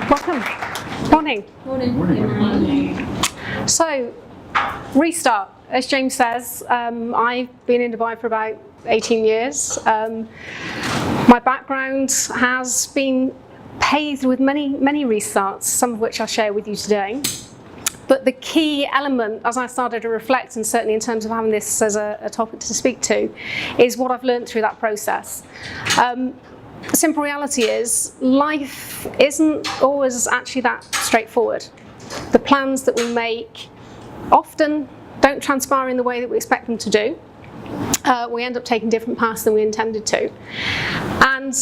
Welcome. Morning. Morning. So, restart. As James says, I've been in Dubai for about 18 years. My background has been paved with many restarts, some of which I'll share with you today. But the key element, as I started to reflect, and certainly in terms of having this as a topic to speak to, is what I've learned through that process. The simple reality is, life isn't always actually that straightforward. The plans that we make often don't transpire in the way that we expect them to do. We end up taking different paths than we intended to. And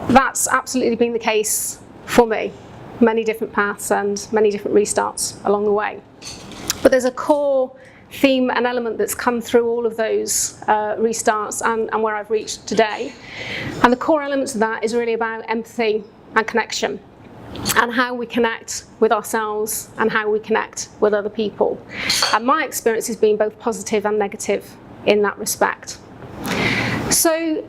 that's absolutely been the case for me. Many different paths and many different restarts along the way. But there's a core theme and element that's come through all of those restarts and where I've reached today. And the core elements of that is really about empathy and connection, and how we connect with ourselves and how we connect with other people. And my experience has been both positive and negative in that respect. So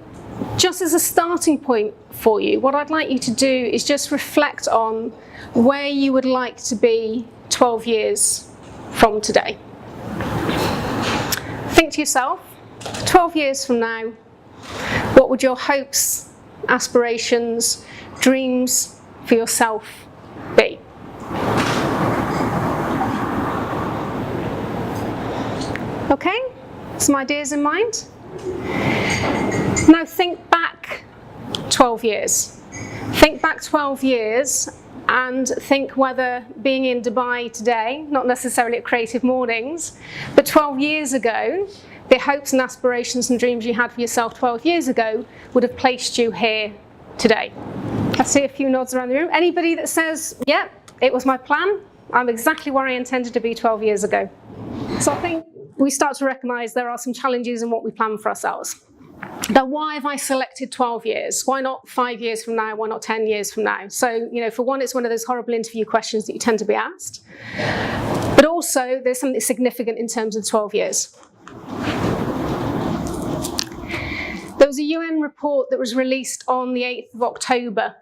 just as a starting point for you, what I'd like you to do is just reflect on where you would like to be 12 years from today. Think to yourself, 12 years from now, what would your hopes, aspirations, dreams for yourself be? Okay, some ideas in mind? Now think back 12 years. Think back 12 years and think whether being in Dubai today, not necessarily at Creative Mornings, but 12 years ago, the hopes and aspirations and dreams you had for yourself 12 years ago would have placed you here today. I see a few nods around the room. Anybody that says, yeah, it was my plan, I'm exactly where I intended to be 12 years ago. So I think we start to recognise there are some challenges in what we plan for ourselves. Now, why have I selected 12 years? Why not 5 years from now? Why not 10 years from now? So, for one, it's one of those horrible interview questions that you tend to be asked. But also, there's something significant in terms of 12 years. There was a UN report that was released on the 8th of October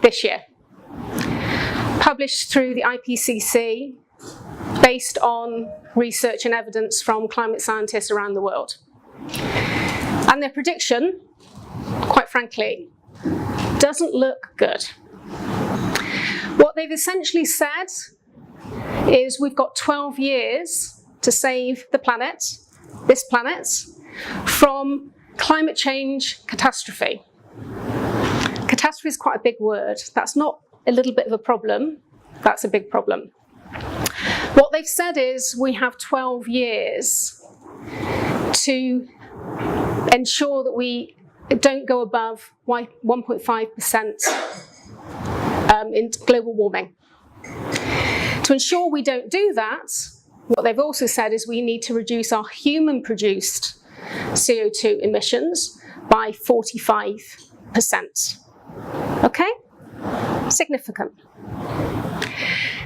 this year, published through the IPCC, based on research and evidence from climate scientists around the world. And their prediction, quite frankly, doesn't look good. What they've essentially said is we've got 12 years to save the planet, this planet, from climate change catastrophe. Catastrophe is quite a big word. That's not a little bit of a problem, that's a big problem. What they've said is we have 12 years to ensure that we don't go above 1.5% in global warming. To ensure we don't do that, what they've also said is we need to reduce our human-produced CO2 emissions by 45%. Okay? Significant.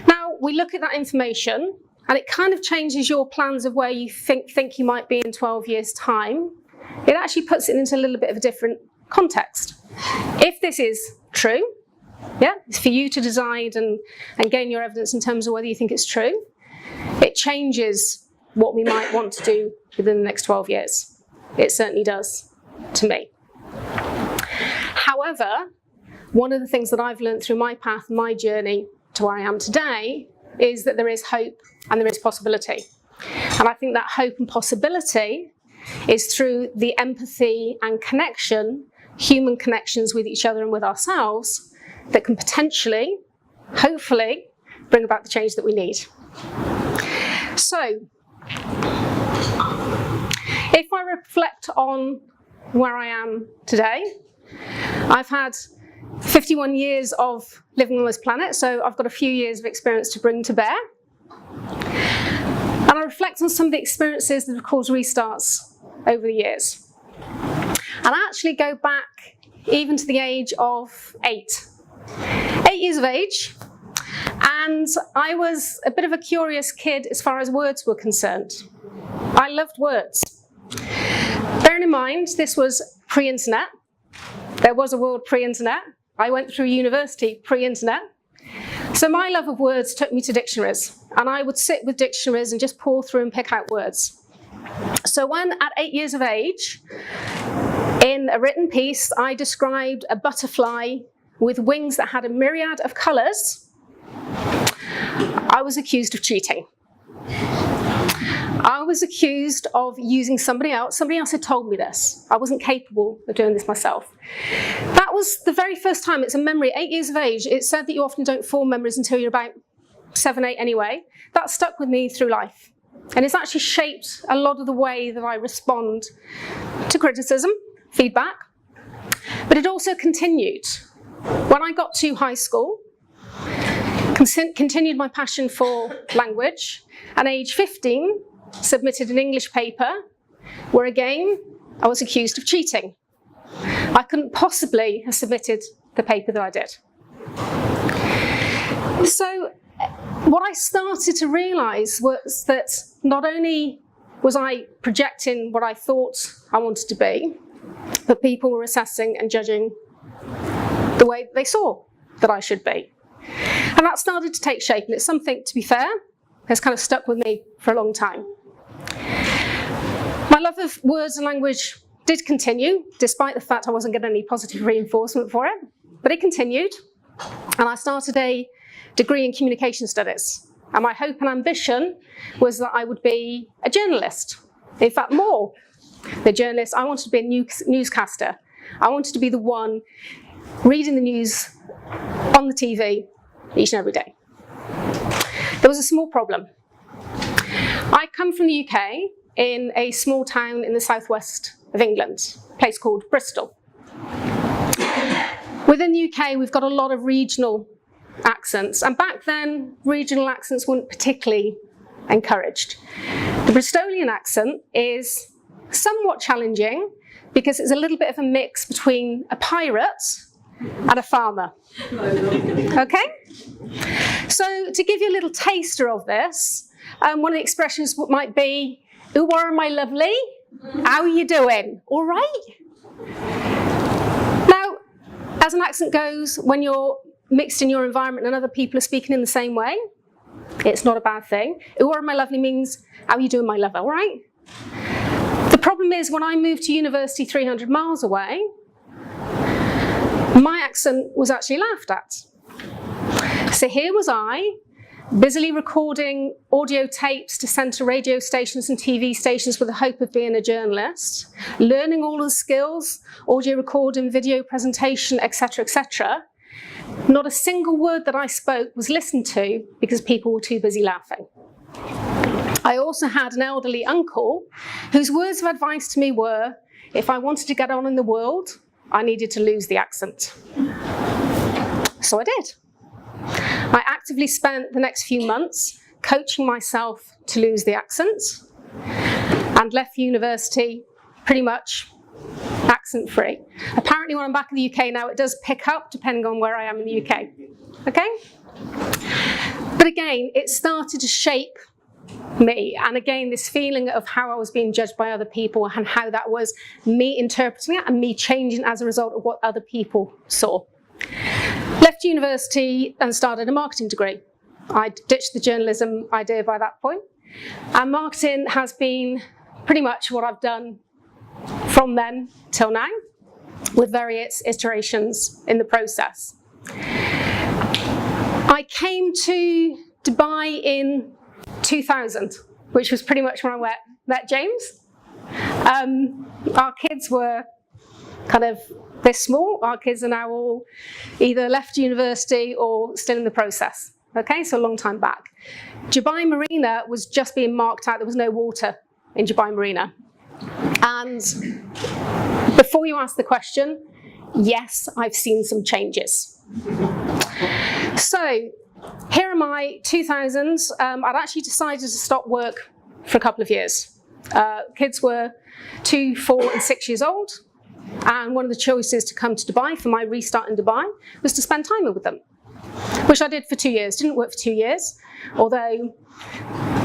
Now, we look at that information, and it kind of changes your plans of where you think you might be in 12 years' time. It actually puts it into a little bit of a different context. If this is true, it's for you to decide and gain your evidence in terms of whether you think it's true, it changes what we might want to do within the next 12 years. It certainly does to me. However, one of the things that I've learned through my path, my journey to where I am today, is that there is hope and there is possibility. And I think that hope and possibility is through the empathy and connection, human connections with each other and with ourselves, that can potentially, hopefully, bring about the change that we need. So, if I reflect on where I am today, I've had 51 years of living on this planet, so I've got a few years of experience to bring to bear. And I reflect on some of the experiences that have caused restarts over the years. And I actually go back even to the age of 8. 8 years of age, and I was a bit of a curious kid as far as words were concerned. I loved words. Bearing in mind, this was pre-internet. There was a world pre-internet. I went through university pre-internet. So my love of words took me to dictionaries, and I would sit with dictionaries and just pour through and pick out words. So when at 8 years of age, in a written piece, I described a butterfly with wings that had a myriad of colours, I was accused of cheating. I was accused of using somebody else. Somebody else had told me this. I wasn't capable of doing this myself. That was the very first time. It's a memory. 8 years of age. It's said that you often don't form memories until you're about 7, 8 anyway. That stuck with me through life. And it's actually shaped a lot of the way that I respond to criticism, feedback. But it also continued. When I got to high school, continued my passion for language, and age 15, submitted an English paper where again I was accused of cheating. I couldn't possibly have submitted the paper that I did. So what I started to realise was that not only was I projecting what I thought I wanted to be, but people were assessing and judging the way they saw that I should be. And that started to take shape, and it's something, to be fair, has kind of stuck with me for a long time. My love of words and language did continue, despite the fact I wasn't getting any positive reinforcement for it, but it continued. And I started a degree in communication studies. And my hope and ambition was that I would be a journalist. In fact, more than a journalist, I wanted to be a newscaster. I wanted to be the one reading the news on the TV each and every day. There was a small problem. I come from the UK in a small town in the southwest of England, a place called Bristol. Within the UK, we've got a lot of regional accents, and back then, regional accents weren't particularly encouraged. The Bristolian accent is somewhat challenging because it's a little bit of a mix between a pirate and a farmer. Okay? So to give you a little taster of this, one of the expressions might be, "Who are my lovely? How are you doing? All right?" Now, as an accent goes, when you're mixed in your environment and other people are speaking in the same way, it's not a bad thing. "Who are my lovely" means, "How are you doing, my love? All right?" The problem is, when I moved to university 300 miles away, my accent was actually laughed at. So here was I, busily recording audio tapes to send to radio stations and TV stations with the hope of being a journalist, learning all of the skills, audio recording, video presentation, etc., etc. Not a single word that I spoke was listened to because people were too busy laughing. I also had an elderly uncle whose words of advice to me were, if I wanted to get on in the world, I needed to lose the accent. So I did. I actively spent the next few months coaching myself to lose the accent and left university pretty much accent-free. Apparently when I'm back in the UK now, it does pick up depending on where I am in the UK. Okay? But again, it started to shape me, and again this feeling of how I was being judged by other people and how that was me interpreting it and me changing as a result of what other people saw. Left university and started a marketing degree. I ditched the journalism idea by that point, and marketing has been pretty much what I've done from then till now, with various iterations in the process. I came to Dubai in 2000, which was pretty much when I met James. Our kids were kind of this small. Our kids are now all either left university or still in the process. Okay, so a long time back. Dubai Marina was just being marked out. There was no water in Dubai Marina. And before you ask the question, yes, I've seen some changes. So here am I, 2000s. I'd actually decided to stop work for a couple of years. Kids were 2, 4, and 6 years old. And one of the choices to come to Dubai for my restart in Dubai was to spend time with them, which I did for 2 years. Didn't work for 2 years, although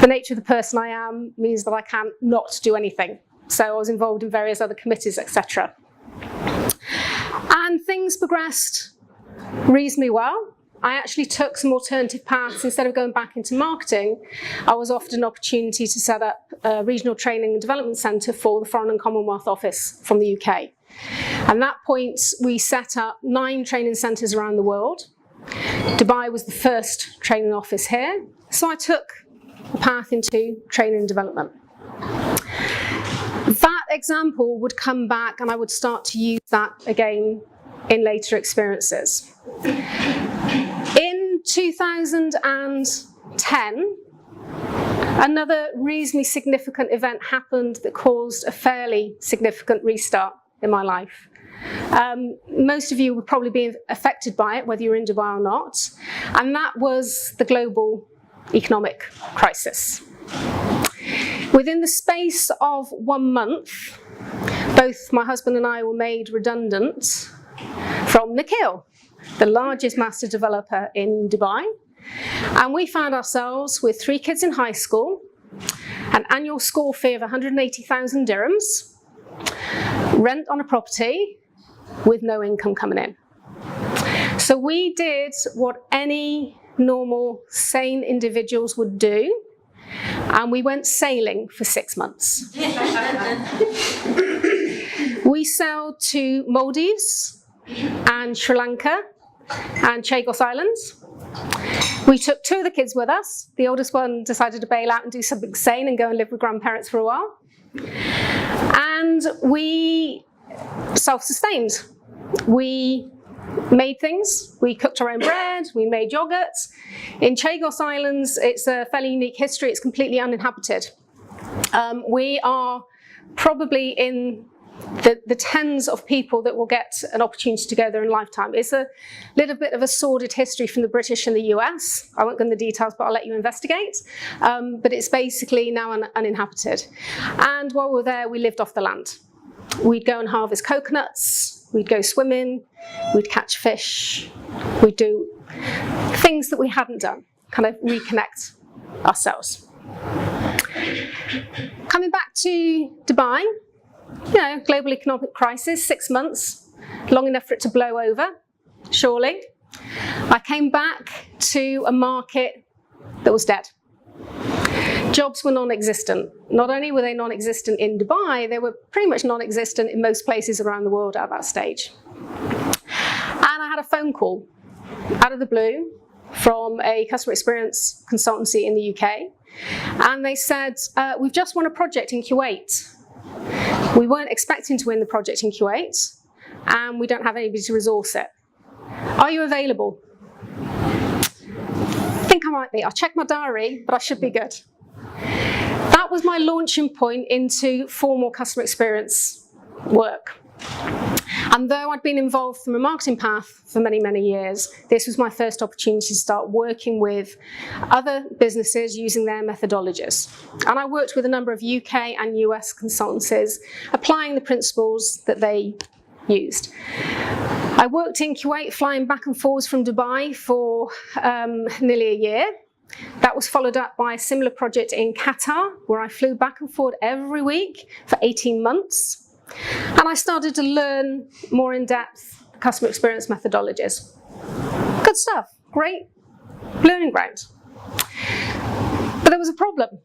the nature of the person I am means that I can't not do anything. So I was involved in various other committees, etc. And things progressed reasonably well. I actually took some alternative paths. Instead of going back into marketing, I was offered an opportunity to set up a regional training and development centre for the Foreign and Commonwealth Office from the UK. At that point, we set up 9 training centres around the world. Dubai was the first training office here, so I took a path into training and development. That example would come back and I would start to use that again in later experiences. In 2010, another reasonably significant event happened that caused a fairly significant restart in my life. Most of you would probably be affected by it, whether you're in Dubai or not, and that was the global economic crisis. Within the space of 1 month, both my husband and I were made redundant from Nikhil, the largest master developer in Dubai, and we found ourselves with 3 kids in high school, an annual school fee of 180,000 dirhams, rent on a property with no income coming in. So we did what any normal, sane individuals would do, and we went sailing for 6 months. We sailed to Maldives and Sri Lanka and Chagos Islands. We took 2 of the kids with us. The oldest one decided to bail out and do something sane and go and live with grandparents for a while. And we self-sustained. We made things, we cooked our own bread, we made yogurts. In Chagos Islands, it's a fairly unique history, it's completely uninhabited. We are probably in the tens of people that will get an opportunity to go there in a lifetime. It's a little bit of a sordid history from the British and the US. I won't go into the details, but I'll let you investigate. But it's basically now uninhabited. And while we were there, we lived off the land. We'd go and harvest coconuts, we'd go swimming, we'd catch fish, we'd do things that we hadn't done, kind of reconnect ourselves. Coming back to Dubai, global economic crisis, 6 months, long enough for it to blow over, surely. I came back to a market that was dead. Jobs were non-existent. Not only were they non-existent in Dubai, they were pretty much non-existent in most places around the world at that stage. And I had a phone call out of the blue from a customer experience consultancy in the UK. And they said, we've just won a project in Kuwait. We weren't expecting to win the project in Kuwait, and we don't have anybody to resource it. Are you available? I think I might be. I'll check my diary, but I should be good. That was my launching point into formal customer experience work. And though I'd been involved from a marketing path for many, many years, this was my first opportunity to start working with other businesses using their methodologies. And I worked with a number of UK and US consultancies, applying the principles that they used. I worked in Kuwait, flying back and forwards from Dubai for nearly a year. That was followed up by a similar project in Qatar, where I flew back and forward every week for 18 months. And I started to learn more in-depth customer experience methodologies. Good stuff, great learning ground. But there was a problem.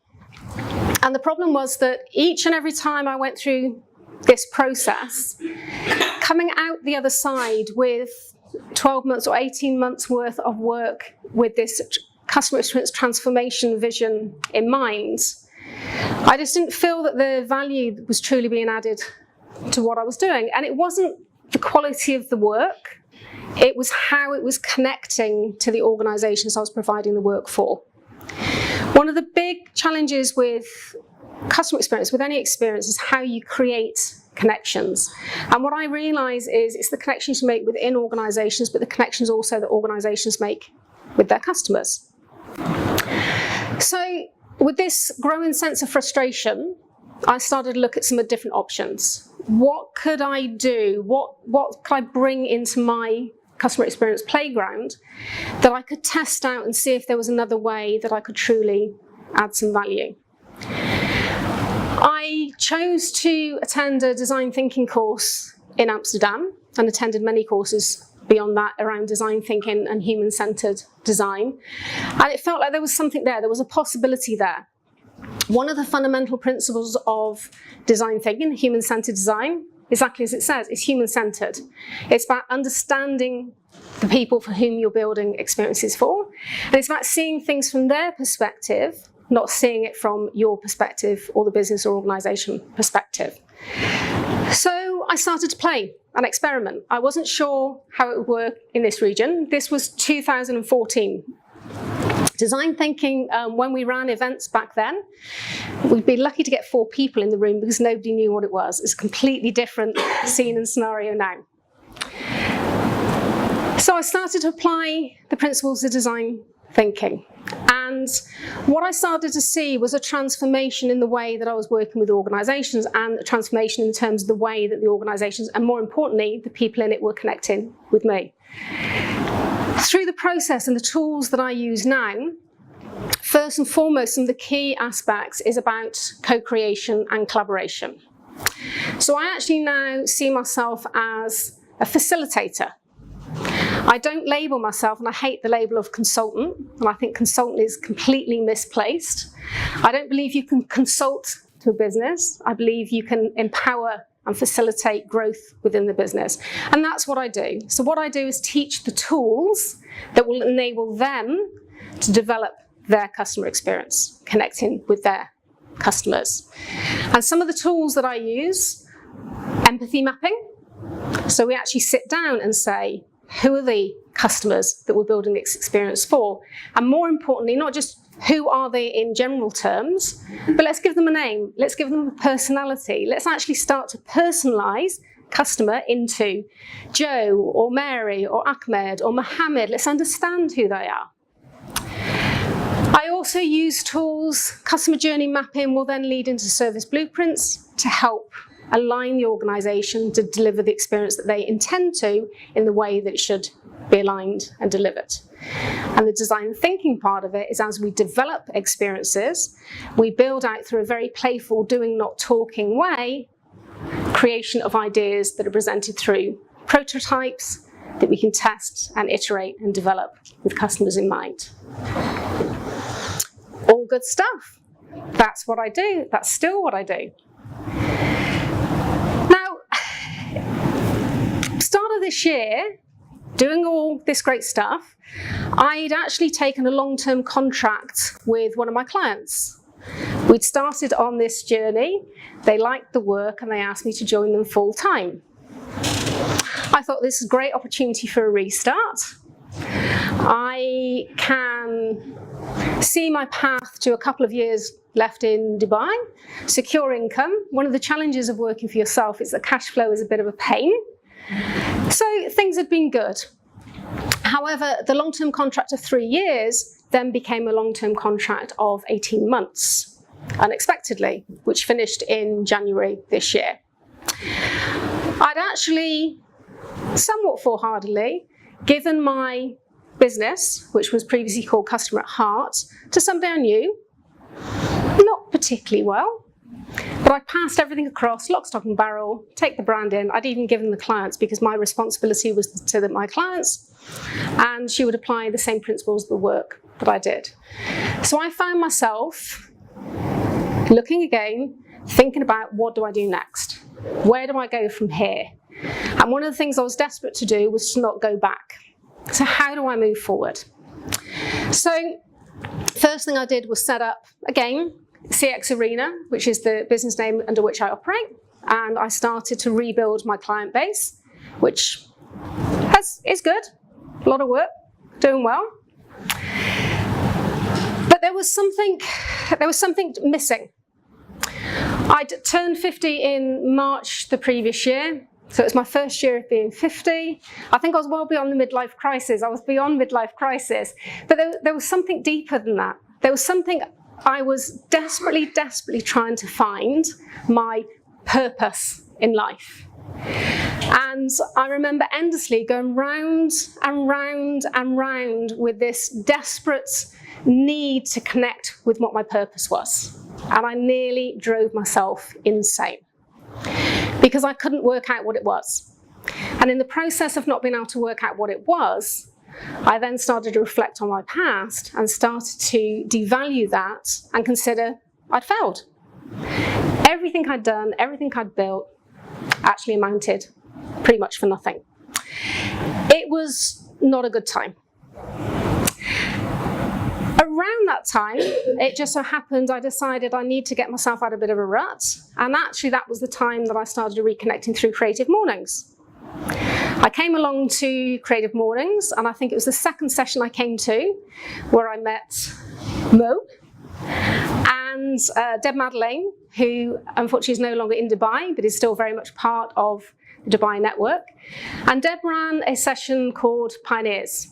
And the problem was that each and every time I went through this process, coming out the other side with 12 months or 18 months worth of work with this customer experience transformation vision in mind, I just didn't feel that the value was truly being added to what I was doing. And it wasn't the quality of the work, it was how it was connecting to the organisations I was providing the work for. One of the big challenges with customer experience, with any experience, is how you create connections. And what I realise is it's the connections you make within organisations, but the connections also that organisations make with their customers. So with this growing sense of frustration, I started to look at some of the different options. What could I do? What could I bring into my customer experience playground that I could test out and see if there was another way that I could truly add some value? I chose to attend a design thinking course in Amsterdam and attended many courses beyond that around design thinking and human-centered design. And it felt like there was something there was a possibility there. One of the fundamental principles of design thinking, human-centered design, exactly as it says, is human-centered. It's about understanding the people for whom you're building experiences for, and it's about seeing things from their perspective, not seeing it from your perspective or the business or organisation perspective. So I started to play and experiment. I wasn't sure how it would work in this region. This was 2014. Design thinking, when we ran events back then, we'd be lucky to get 4 people in the room because nobody knew what it was. It's a completely different scene and scenario now. So I started to apply the principles of design thinking. And what I started to see was a transformation in the way that I was working with organisations, and a transformation in terms of the way that the organisations, and more importantly, the people in it, were connecting with me. Through the process and the tools that I use now, first and foremost, some of the key aspects is about co-creation and collaboration. So I actually now see myself as a facilitator. I don't label myself, and I hate the label of consultant, and I think consultant is completely misplaced. I don't believe you can consult to a business. I believe you can empower and facilitate growth within the business. And that's what I do. So what I do is teach the tools that will enable them to develop their customer experience, connecting with their customers. And some of the tools that I use, empathy mapping. So we actually sit down and say, who are the customers that we're building this experience for? And more importantly, not just who are they in general terms, but let's give them a name, let's give them a personality, let's actually start to personalise customer into Joe or Mary or Ahmed or Mohammed. Let's understand who they are. I also use tools, customer journey mapping will then lead into service blueprints to help align the organisation to deliver the experience that they intend to in the way that it should be aligned and delivered. And the design thinking part of it is, as we develop experiences, we build out through a very playful doing not talking way, creation of ideas that are presented through prototypes that we can test and iterate and develop with customers in mind. All good stuff. That's what I do. That's still what I do. Start of this year, doing all this great stuff, I'd actually taken a long-term contract with one of my clients. We'd started on this journey, they liked the work, and they asked me to join them full-time. I thought this is a great opportunity for a restart. I can see my path to a couple of years left in Dubai, secure income. One of the challenges of working for yourself is that cash flow is a bit of a pain. So things had been good. However, the long-term contract of 3 years then became a long-term contract of 18 months, unexpectedly, which finished in January this year. I'd actually, somewhat foolhardily, given my business, which was previously called Customer at Heart, to somebody I knew, not particularly well. But I passed everything across, lock, stock and barrel, take the brand in. I'd even given the clients, because my responsibility was to my clients, and she would apply the same principles of the work that I did. So I found myself looking again, thinking about, what do I do next? Where do I go from here? And one of the things I was desperate to do was to not go back. So how do I move forward? So first thing I did was set up, again, CX Arena, which is the business name under which I operate, and I started to rebuild my client base, which is good, a lot of work, doing well. But there was something missing. I'd turned 50 in March the previous year, so it was my first year of being 50. I think I was well beyond the midlife crisis. I was beyond midlife crisis, but there was something deeper than that. There was something I was desperately trying to find my purpose in life. And I remember endlessly going round and round and round with this desperate need to connect with what my purpose was. And I nearly drove myself insane because I couldn't work out what it was. And in the process of not being able to work out what it was, I then started to reflect on my past and started to devalue that and consider I'd failed. Everything I'd done, everything I'd built actually amounted pretty much for nothing. It was not a good time. Around that time, it just so happened I decided I need to get myself out of a bit of a rut, and actually that was the time that I started reconnecting through Creative Mornings. I came along to Creative Mornings, and I think it was the second session I came to where I met Mo and Deb Madeleine, who unfortunately is no longer in Dubai, but is still very much part of the Dubai network. And Deb ran a session called Pioneers.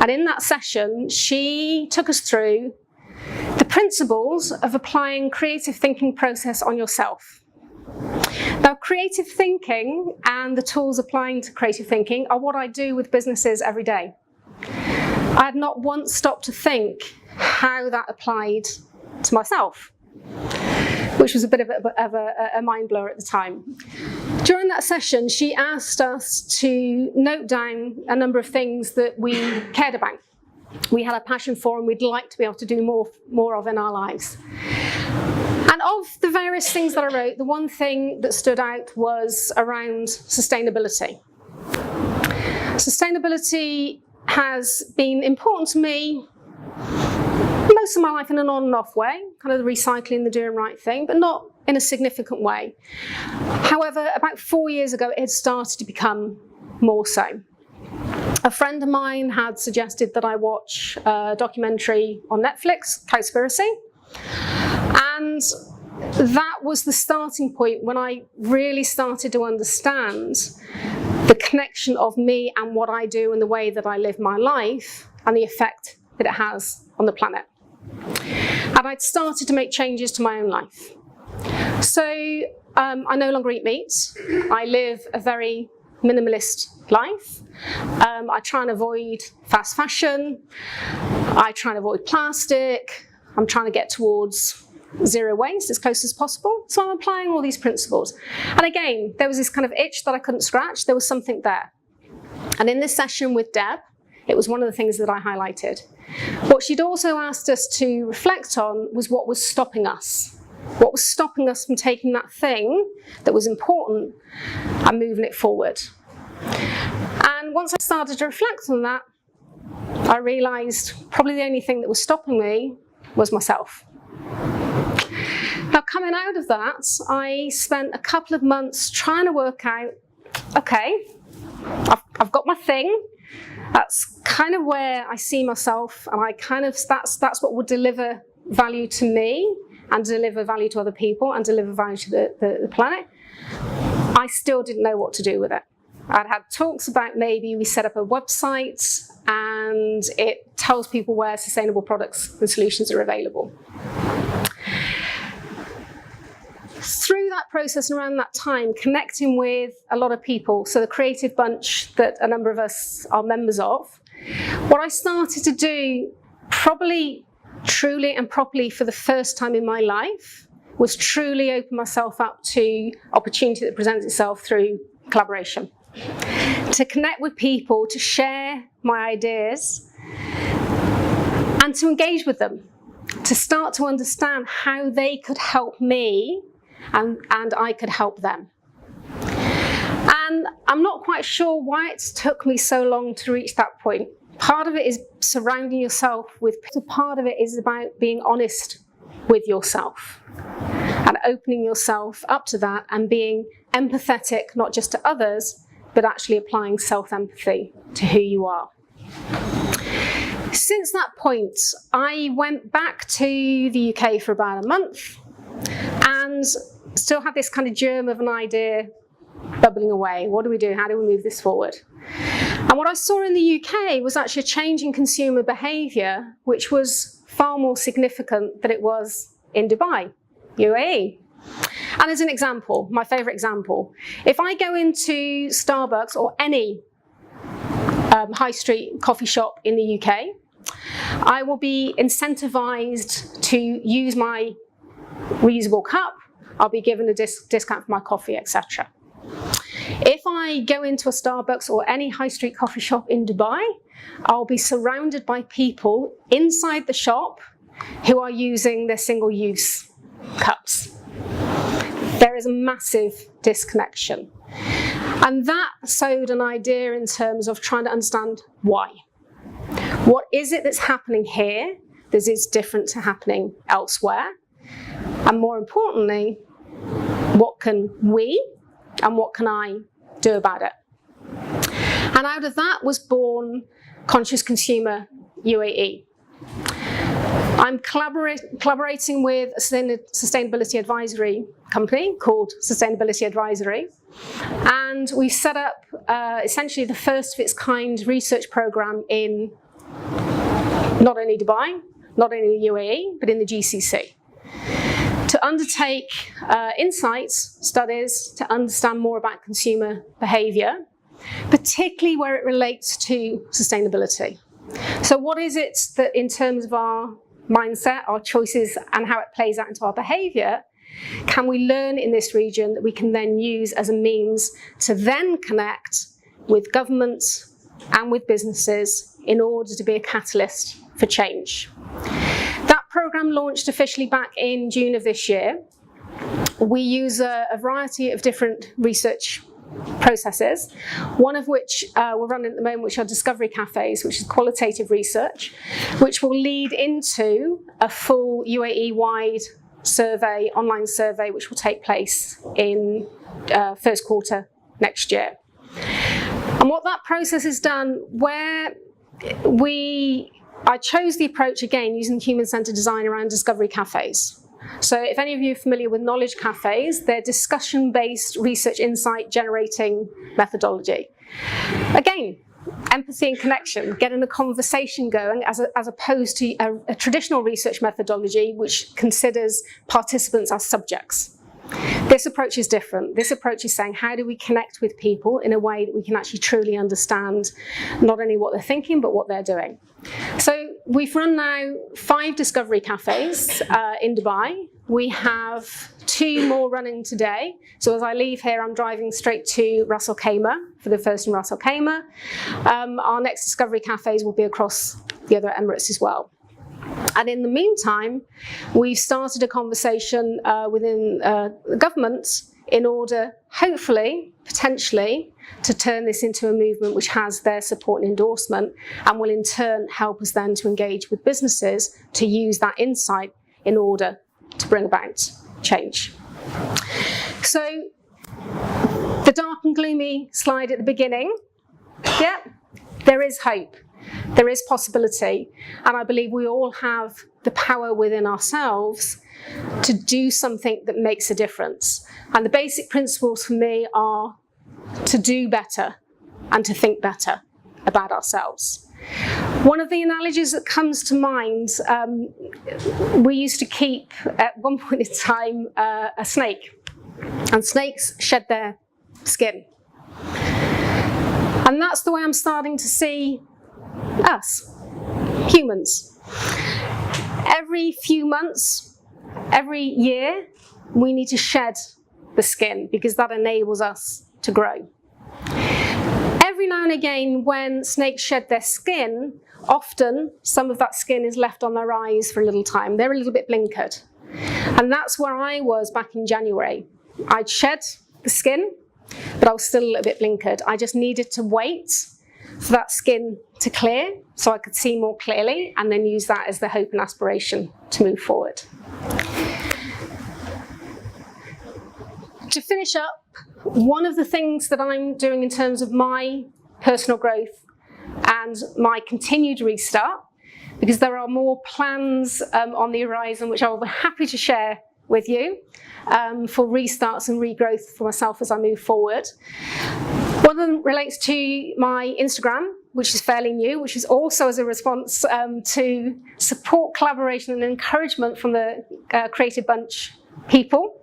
And in that session, she took us through the principles of applying creative thinking process on yourself. Now, creative thinking and the tools applying to creative thinking are what I do with businesses every day. I had not once stopped to think how that applied to myself, which was a bit of a mind blower at the time. During that session, she asked us to note down a number of things that we cared about, we had a passion for, and we'd like to be able to do more of in our lives. And of the various things that I wrote, the one thing that stood out was around sustainability. Sustainability has been important to me most of my life in an on and off way, kind of the recycling, the doing right thing, but not in a significant way. However, about 4 years ago, it had started to become more so. A friend of mine had suggested that I watch a documentary on Netflix, Cowspiracy, and that was the starting point when I really started to understand the connection of me and what I do and the way that I live my life and the effect that it has on the planet. And I'd started to make changes to my own life. So I no longer eat meat. I live a very minimalist life. I try and avoid fast fashion. I try and avoid plastic. I'm trying to get towards zero waste as close as possible. So I'm applying all these principles. And again, there was this kind of itch that I couldn't scratch. There was something there. And in this session with Deb, it was one of the things that I highlighted. What she'd also asked us to reflect on was what was stopping us. What was stopping us from taking that thing that was important and moving it forward. And once I started to reflect on that, I realised probably the only thing that was stopping me was myself. Now, coming out of that, I spent a couple of months trying to work out, okay, I've got my thing. That's kind of where I see myself, and that's what would deliver value to me and deliver value to other people and deliver value to the planet. I still didn't know what to do with it. I'd had talks about maybe we set up a website and it tells people where sustainable products and solutions are available. Through that process and around that time, connecting with a lot of people, so the creative bunch that a number of us are members of, what I started to do, probably truly and properly for the first time in my life, was truly open myself up to opportunity that presents itself through collaboration. To connect with people, to share my ideas, and to engage with them, to start to understand how they could help me and I could help them. And I'm not quite sure why it took me so long to reach that point. Part of it is surrounding yourself with, part of it is about being honest with yourself and opening yourself up to that and being empathetic, not just to others, but actually applying self-empathy to who you are. Since that point, I went back to the UK for about a month and still had this kind of germ of an idea bubbling away. What do we do? How do we move this forward? And what I saw in the UK was actually a change in consumer behaviour, which was far more significant than it was in Dubai, UAE. And as an example, my favourite example, if I go into Starbucks or any high street coffee shop in the UK, I will be incentivised to use my reusable cup. I'll be given a discount for my coffee, etc. If I go into a Starbucks or any high street coffee shop in Dubai, I'll be surrounded by people inside the shop who are using their single-use cups. There is a massive disconnection. And that sowed an idea in terms of trying to understand why. What is it that's happening here that is different to happening elsewhere? And more importantly, what can we and what can I do about it? And out of that was born Conscious Consumer UAE. I'm collaborating with a sustainability advisory company called Sustainability Advisory, and we set up essentially the first of its kind research program in not only Dubai, not only the UAE, but in the GCC, to undertake insights studies to understand more about consumer behaviour, particularly where it relates to sustainability. So what is it that, in terms of our mindset, our choices, and how it plays out into our behaviour, can we learn in this region that we can then use as a means to then connect with governments and with businesses in order to be a catalyst for change? That programme launched officially back in June of this year. We use a variety of different research processes, one of which we're running at the moment, which are discovery cafes, which is qualitative research, which will lead into a full UAE-wide survey, online survey, which will take place in first quarter next year. And what that process has done, where I chose the approach again using human-centered design around discovery cafes. So if any of you are familiar with knowledge cafes, they're discussion-based research insight generating methodology. Again, empathy and connection, getting a conversation going as opposed to a traditional research methodology which considers participants as subjects. This approach is different. This approach is saying, how do we connect with people in a way that we can actually truly understand not only what they're thinking, but what they're doing. So we've run now 5 discovery cafes in Dubai. We have 2 more running today. So as I leave here, I'm driving straight to Ras Al Khaimah for the first in Ras Al Khaimah. Our next discovery cafes will be across the other Emirates as well. And in the meantime, we've started a conversation within the government in order, hopefully, potentially, to turn this into a movement which has their support and endorsement and will in turn help us then to engage with businesses to use that insight in order to bring about change. So, the dark and gloomy slide at the beginning, yeah, there is hope. There is possibility, and I believe we all have the power within ourselves to do something that makes a difference. And the basic principles for me are to do better and to think better about ourselves. One of the analogies that comes to mind, we used to keep at one point in time a snake, and snakes shed their skin. And that's the way I'm starting to see us, humans. Every few months, every year, we need to shed the skin because that enables us to grow. Every now and again, when snakes shed their skin, often some of that skin is left on their eyes for a little time. They're a little bit blinkered. And that's where I was back in January. I'd shed the skin, but I was still a little bit blinkered. I just needed to wait for that skin to clear so I could see more clearly and then use that as the hope and aspiration to move forward. To finish up, one of the things that I'm doing in terms of my personal growth and my continued restart, because there are more plans on the horizon which I will be happy to share with you for restarts and regrowth for myself as I move forward. One of them relates to my Instagram, which is fairly new, which is also as a response to support, collaboration and encouragement from the Creative Bunch people.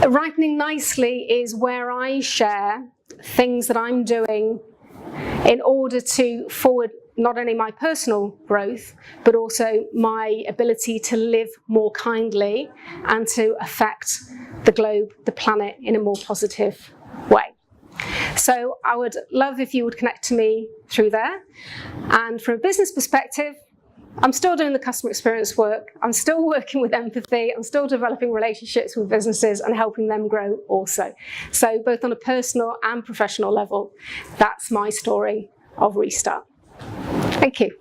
Ripening Nicely is where I share things that I'm doing in order to forward not only my personal growth, but also my ability to live more kindly and to affect the globe, the planet, in a more positive way. So I would love if you would connect to me through there. And from a business perspective, I'm still doing the customer experience work. I'm still working with empathy. I'm still developing relationships with businesses and helping them grow also. So both on a personal and professional level, that's my story of Restart. Thank you.